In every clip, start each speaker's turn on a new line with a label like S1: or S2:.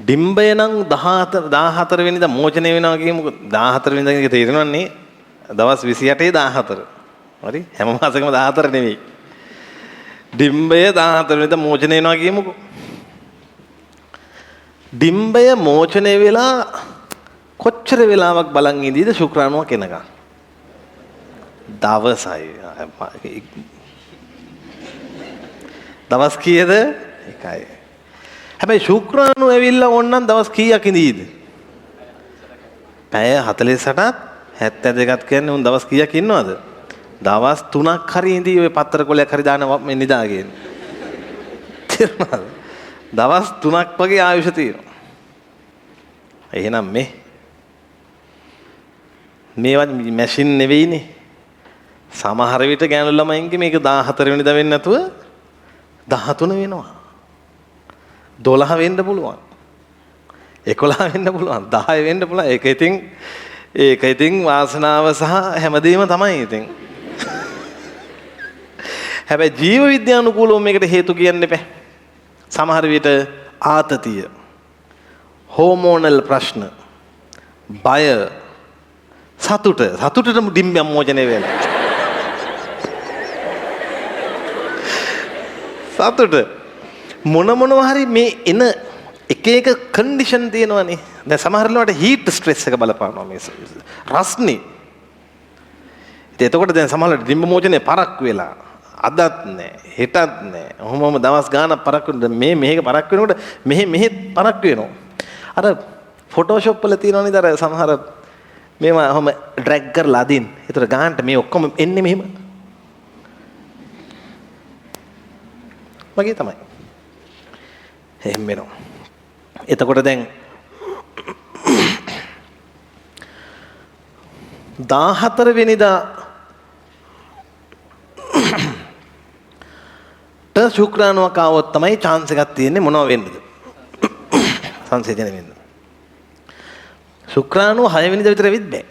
S1: ඩිම්බය නම් 14 වෙනිදා මෝචනය වෙනවා කියමුකෝ. 14 වෙනිදා කියන එක තේරෙනවන්නේ දවස් 28 14. හරි? හැම මාසෙකම 14 නෙවෙයි. ඩිම්බය 14 වෙනිදා මෝචනය වෙනවා කියමුකෝ. ඩිම්බය මෝචනය වෙලා කොච්චර වෙලාවක් බලන් ඉඳීද ශුක්‍රාණුවක් එනකන්? දවසයි. දවස් කීයද? එකයි. හැබැයි ශුක්‍රාණු ඇවිල්ලා ඕනනම් දවස් කීයක් ඉඳීද? පැය 48ත් 72ත් කියන්නේ උන් දවස් කීයක් ඉන්නවද? දවස් 3ක් හරි ඉඳී ඔය පත්තර කොලයක් හරි දාන මේ නිදාගෙන. තේරුණාද? දවස් 3ක් වගේ ආයුෂ තියෙනවා. එහෙනම් මේවත් මැෂින් නෙවෙයිනේ. සමහර විට ගෑනු ළමයින්ගේ මේක 14 වෙනිදා වෙන්නේ නැතුව 13 වෙනවා. 12 වෙන්න පුළුවන්. 11 වෙන්න පුළුවන්. 10 වෙන්න පුළුවන්. ඒක ඉතින් වාසනාව සහ හැමදේම තමයි ඉතින්. හැබැයි ජීව විද්‍යානුකූලව මේකට හේතු කියන්න එපා. සමහර විට ආතතිය, හෝමෝනල් ප්‍රශ්න, බය, සතුටට ඩිම්බය මෝචනය වෙලා. සතුට මොනවා හරි මේ එන එක කන්ඩිෂන් තියෙනවනේ. දැන් සමහර වෙලාවට හීට් ස්ට්‍රෙස් එක බලපානවා මේ රස්නේ. ඉතින් එතකොට දැන් සමහරවිට ඩිම්බ මෝචනය පරක් වෙලා අදත් නැහැ හෙටත් නැහැ. ඔහොමම දවස් ගාණක් පරක් වෙනකොට මේක පරක් වෙනකොට මෙහෙත් පරක් වෙනවා. අර ෆොටෝෂොප් වල තියෙනවනේ අර සමහර මේවා ඔහොම ඩ්‍රැග් කරලා අදින්. ඒතර ගානට මේ ඔක්කොම එන්නේ මෙහෙම. වගේ තමයි. එහෙම වෙනවා. එතකොට දැන් 14 වෙනිදා ශුක්‍රාණුවක් ආවොත් තමයි chance එකක් තියෙන්නේ මොනව වෙන්නද? සංසේචනය වෙන්න. ශුක්‍රාණුව 6 වෙනිදා විතර වෙද්ද බෑ.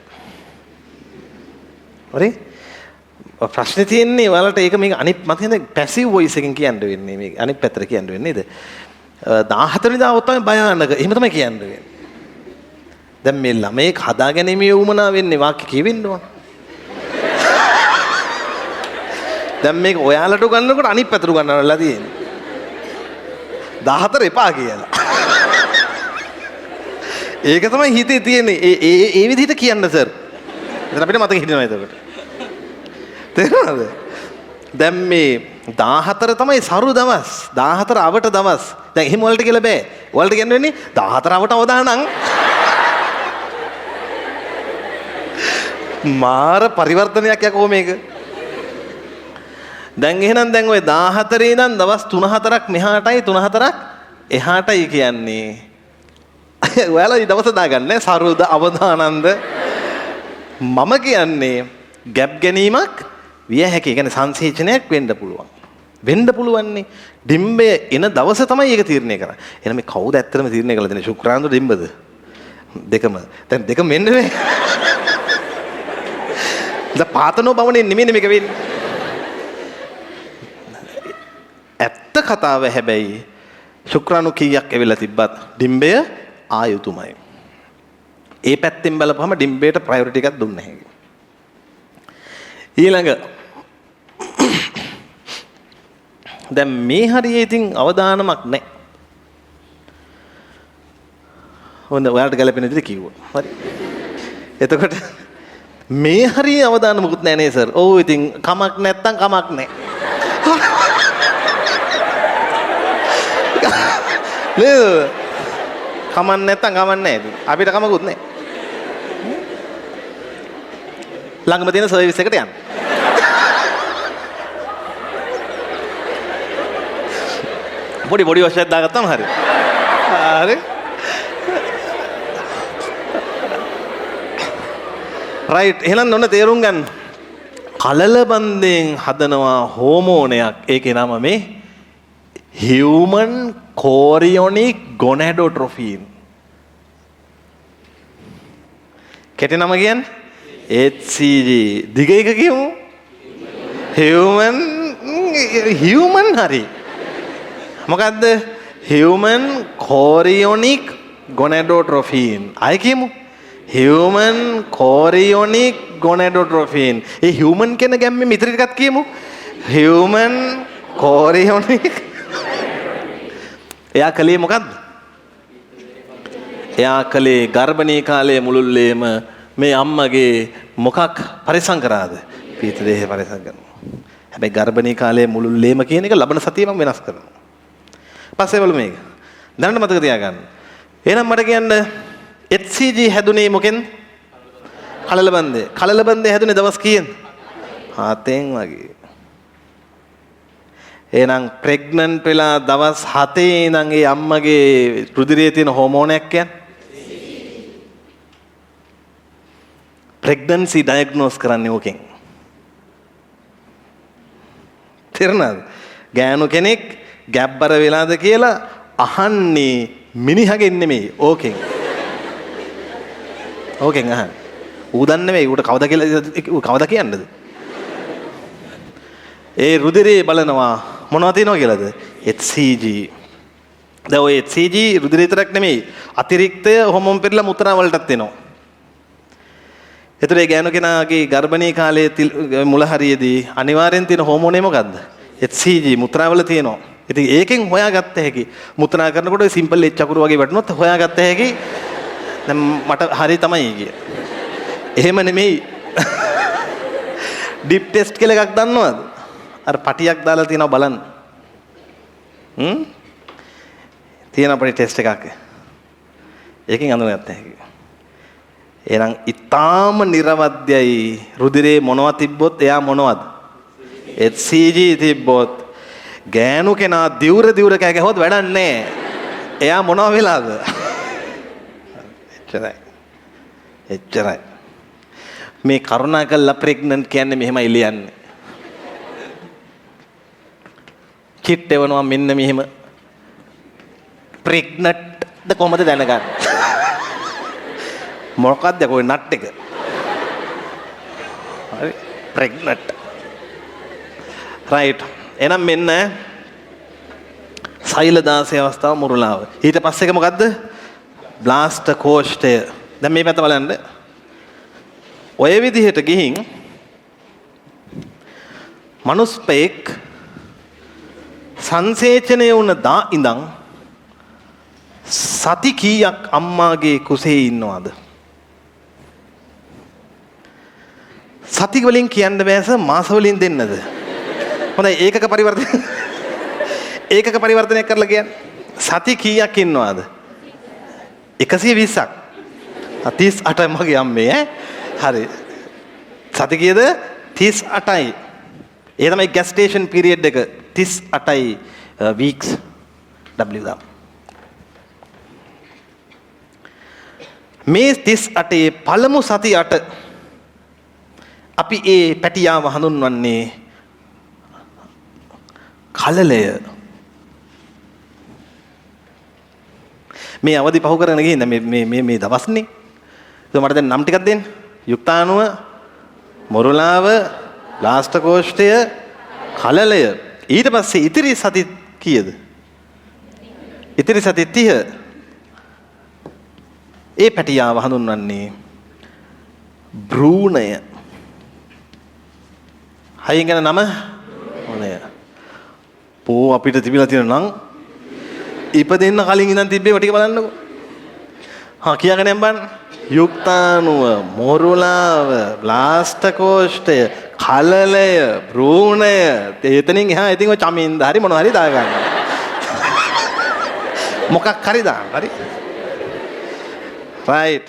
S1: හරි? ප්‍රශ්නේ තියෙන්නේ ඔයාලට ඒක මේක අනිත් මත හින්දා පැසිව් වොයිස් එකෙන් කියන්න වෙන්නේ මේක අනිත් පැත්තට කියන්න වෙන්නේ නේද? 14 වෙනිදා આવොත් තමයි භයානක. එහෙම තමයි කියන්න වෙන්නේ. දැන් මේ ළමයෙක් හදාගැනීමේ උවමනා වෙන්නේ වාක්‍ය කියවෙන්න ඕන. දැන් මේක ඔයාලට උගන්වනකොට අනිත් පැත්තට උගන්වන්නලා තියෙන්නේ. 14 එපා කියලා. ඒක තමයි හිතේ තියෙන්නේ. ඒ විදිහට කියන්න සර්. දැන් අපිට මතක හිටිනවා එතකොට. තේරුණාද? දැන් මේ 14 තමයි සරු දවස්. 14 අවට දවස්. දැන් එහෙම වලට කියලා බෑ. වලට කියන්න වෙන්නේ 14 අවට අවදානම් මාර පරිවර්තනයක් යකෝ මේක. දැන් එහෙනම් දැන් ওই 14 ඉඳන් දවස් 3-4ක් මෙහාටයි 3-4ක් එහාටයි කියන්නේ. ඔයාලා මේ දවස දාගන්නේ සරුද අවදානන්ද මම කියන්නේ ගැප් ගැනීමක් විය හැකි. ඒ කියන්නේ සංසේචනයක් වෙන්න පුළුවන්. වෙන්න පුළුවන්නේ. ඩිම්බය එන දවස තමයි ඒක තීරණය කරන්නේ. එහෙනම් මේ කවුද ඇත්තටම තීරණය කරලා දෙන්නේ? ශුක්‍රාණු ඩිම්බද? දෙකම. දැන් දෙකම මෙන්න මේ. දැන් පාතනෝ බවනේ නෙමෙයි මේක වෙන්නේ. ඇත්ත කතාව හැබැයි ශුක්‍රාණු කීයක් ඇවිල්ලා තිබ්බත් ඩිම්බය ආයුතුමයි. ඒ පැත්තෙන් බලපුවම ඩිම්බයට ප්‍රයොරිටි එකක් දුන්නේ නැහැ. ඊළඟ දැන් මේ හරියේ ඉතින් අවදානමක් නැහැ. හොඳ ඔයාලට ගැලපෙන විදිහට කිව්වා. හරි. එතකොට මේ හරියේ අවදානමකුත් නැහැ නේ සර්. ඔව් ඉතින් කමක් නැත්තම් කමක් නැහැ. නේද? කමක් නැත්තම් කමක් නැහැ. අපිට කමකුත් නැහැ. ළඟම තියෙන සර්විස් එකට යන්න. පොඩි වශයෙන් දාගත්තාම හරි. හරි. රයිට්. එහෙනම් ඔන්න තේරුම් ගන්න. කලලබන්දෙන් හදනවා හෝමෝනයක්. ඒකේ නම මේ human chorionic gonadotrophin. කෙටි නම කියන්නේ HCG. දිග එක කියමු. human හරි. මොකද්ද? human chorionic gonadotrophin. අය කියමු. human chorionic gonadotrophin. ඒ human කියන ගැම්මේ මිත්‍ර ටිකක් කියමු. human chorionic. එයා කලේ මොකද්ද? එයා කලේ ගර්භණී කාලයේ මුළුල්ලේම මේ අම්මගේ මොකක් පරිසම් කරාද? පීත දේහය පරිසම් කරනවා. හැබැයි ගර්භණී කාලයේ මුළුල්ලේම කියන එක ලබන සතියේ මම වෙනස් කරනවා. පස්සේ බලමු මේක. දැනට මතක තියාගන්න. එහෙනම් මට කියන්න HCG හැදුනේ මොකෙන්ද? කලල බන්දේ. කලල බන්දේ හැදුනේ දවස් කීයෙන්? 7න් වගේ. එහෙනම් ප්‍රෙග්නන්ට් වෙලා දවස් 7 ඉඳන් ඒ අම්මගේ රුධිරයේ තියෙන හෝමෝනයක් කියන්නේ ප්‍රෙග්නන්සි ඩයග්නෝස් කරන්නේ ඕකෙන්. තේරුණාද? ගෑනු කෙනෙක් ගැබ්බර වෙලාද කියලා අහන්නේ මිනිහගෙන් නෙමෙයි ඕකෙන්. ඕකෙන් අහන්නේ. ඌ දන්නේ නෙමෙයි ඌට කවදා කියන්නද? ඒ රුධිරේ බලනවා මොනවද තියෙනව කියලාද? HCG. දැන් ඔය HCG රුධිරේ විතරක් නෙමෙයි අතිරික්තය හෝමෝන් පෙරලා මුත්‍රා වලටත් එනවා. ඒතර ඒ ගෑනු කෙනාගේ ගර්භණී කාලයේ මුල හරියේදී අනිවාර්යෙන් තියෙන හෝමෝනේ මොකද්ද? HCG මුත්‍රා වල තියෙනවා. ඉතින් ඒකෙන් හොයාගත්ත හැකි මුත්‍රා කරනකොට සිම්පල් H අකුරු වගේ වැටුනොත් හොයාගත්ත හැකි දැන් මට හරි තමයි කිය. එහෙම නෙමෙයි. ඩිප් ටෙස්ට් කියලා එකක් දන්නවද? අර පටියක් දාලා තියෙනවා බලන්න. තියෙන අපේ ටෙස්ට් එකක්. ඒකෙන් අඳුනගත්ත හැකි. එහෙනම් ඊටාම නිර්වද්‍යයි රුධිරේ මොනවද තිබ්බොත් එයා මොනවද? HCG තිබ්බොත් ගෑනු කෙනා දිවුර කෑ ගැහුවොත් වැඩක් නැහැ. එයා මොනව වෙලාද? එච්චරයි. මේ කරුණාකරලා ප්‍රෙග්නන්ට් කියන්නේ මෙහෙමයි ලියන්නේ. කිට් එවනවා මෙන්න මෙහෙම. ප්‍රෙග්නන්ට්ද කොහමද දැනගන්නේ? මොකක්ද කොයි නට් එක? හරි ප්‍රෙග්නන්ට්. රයිට්. එහෙනම් මෙන්න සෛලදාසී අවස්ථාව මුරුලාව. ඊට පස්සේ එක මොකද්ද? බ්ලාස්ට කෝෂ්ඨය. දැන් මේ පැත්ත බලන්න. ඔය විදිහට ගිහින් මනුස්පෙක් සංසේචනය වුණ දා ඉඳන් සති කීයක් අම්මාගේ කුසේ ඉන්නවද? සති වලින් කියන්න බෑස මාස වලින් දෙන්නද? හොඳයි ඒකක පරිවර්තනයක් කරලා කියන්න. සති කීයක් ඉන්නවද? 120ක්. 38යි මගේ අම්මේ ඈ. හරි. සති කීයද? 38යි. ඒ තමයි ගැස්ටේෂන් පීරියඩ් එක 38යි වීක්ස් W දා. මේ 38 පළමු සති 8 අපි ඒ පැටියාව හඳුන්වන්නේ කලලය. මේ අවදි පහු කරගෙන ගිහින් මේ දවස්නේ. ඒක මට දැන් නම් ටිකක් දෙන්න. යුක්තාණුව, මොරුලාව, ලාස්ට කෝෂ්ඨය, කලලය. ඊට පස්සේ ඉතිරි සති කීයද? ඉතිරි සති 30. ඒ පැටියාව හඳුන්වන්නේ භ්‍රූණය. හයින් යන නම මොනය? පෝ අපිට තිබිලා තියෙන නම් ඉපදෙන්න කලින් ඉඳන් තිබ්බේ ටික බලන්නකෝ. හා කියාගෙන යන්න බලන්න. යුක්තාණුව, මොරුලාව, බ්ලාස්ට කෝෂ්ඨය, කලලය, භ්‍රූණය. එතනින් එහා ඉතින් ඔය චමින්ද හරි මොනවා හරි දාගන්න. මොකක් හරි දාන්න. හරි. right.